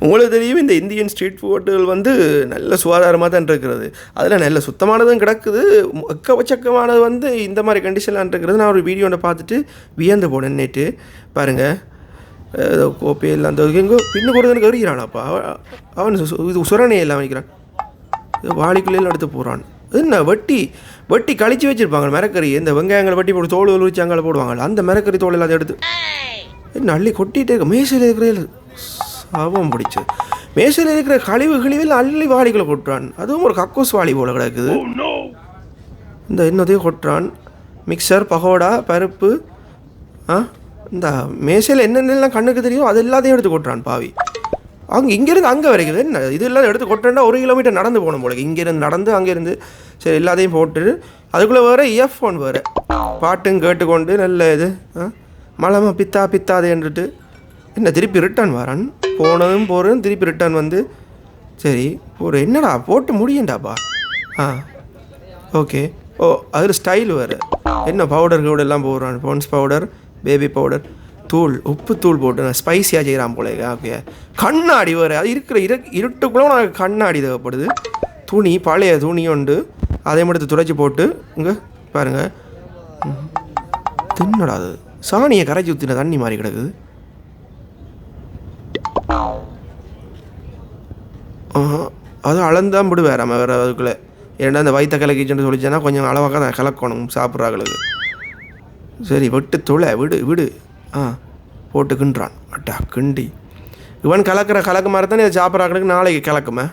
உங்களுக்கு தெரியும் இந்த இந்தியன் ஸ்ட்ரீட் ஃபுட்டுகள் வந்து நல்ல சுகாதாரமாக தான் இருக்கிறது. அதில் நல்ல சுத்தமானதும் கிடக்குது, எக்கச்சக்கமானது வந்து இந்த மாதிரி கண்டிஷன்லாம் இருக்கிறது. நான் ஒரு வீடியோ ஒன்று பார்த்துட்டு வியந்து போனேன் நேற்று. பாருங்கள், கோப்பையில் அந்த எங்கோ பின்னு கொடுத்தனுக்கு வருகிறானாப்பா அவன் இது சுரணையை எல்லாம் வைக்கிறான், வாளிக்குள்ளேயும் எடுத்து போகிறான். என்ன வெட்டி கழிச்சு வச்சுருப்பாங்க மரக்கறி, இந்த வெங்காயங்களை வெட்டி போட்டு தோல் உரிச்சு அங்கே போடுவாங்க, அந்த மரக்கறி தோல் எல்லாம் எடுத்து என்ன அள்ளி கொட்டிகிட்டே இருக்க. மேசையில் இருக்கிற சாபம் பிடிச்சது, மேசையில் இருக்கிற கழிவில் அள்ளி வாளிக்குள்ளே கொட்டுறான். அதுவும் ஒரு கக்கூஸ் வாளி போல் கிடக்குது. இந்த என்னதையும் கொட்டுறான். மிக்சர், பகோடா, பருப்பு, இந்த மேசையில் என்னென்னலாம் கண்ணுக்கு தெரியும் அது எல்லாத்தையும் எடுத்து கொட்டுறான் பாவி. இங்கேருந்து அங்கே வரைக்குது என்ன இது எல்லாம் எடுத்து கொட்டேன்டா 1 கிலோமீட்டர் நடந்து போகணும் போல. இங்கேருந்து நடந்து அங்கேருந்து சரி எல்லாத்தையும் போட்டுட்டு அதுக்குள்ளே வேறு இயர்ஃபோன் வேறு பாட்டும் கேட்டுக்கொண்டு நல்ல இது மலமா பித்தாதேன்ட்டு என்ன திருப்பி ரிட்டர்ன் வரான். போனதும் போகிறேன் திருப்பி ரிட்டர்ன் வந்து சரி ஒரு என்னடா போட்டு முடியண்டாப்பா. ஓகே. அதில் ஸ்டைல் வேறு என்ன பவுடர் எல்லாம் போடுறான், பான்ஸ் பவுடர், பேபி பவுடர், தூள், உப்பு தூள் போட்டு ஸ்பைஸியாக செய்கிறான் போல. ஓகே. கண்ணாடி வேறு, அது இருக்கிற இருட்டுக்குள்ளே எனக்கு கண்ணாடி தேவைப்படுது. துணி, பழைய துணி உண்டு, அதை மட்டும் துடைச்சி போட்டு இங்கே பாருங்கள். தின்னடா அது சாணியை கரைச்சி ஊற்றின தண்ணி மாதிரி கிடக்குது. அது அளந்தான் விடுவேன் நம்ம வேறு அதுக்குள்ளே. ஏன்னா அந்த வயிற்ற கலக்கிச்சுன்னு சொல்லிச்சேன்னா கொஞ்சம் அளவாக தான் கலக்கணும் சாப்பிட்றாங்களுக்கு. சரி வெட்டு தொலை விடு போட்டு கிண்டுறான். அட்டா கிண்டி இவன் கலக்கிற கலக்கு மாதிரி தானே இதை சாப்பிட்றாங்களுக்கு நாளைக்கு கலக்குமே.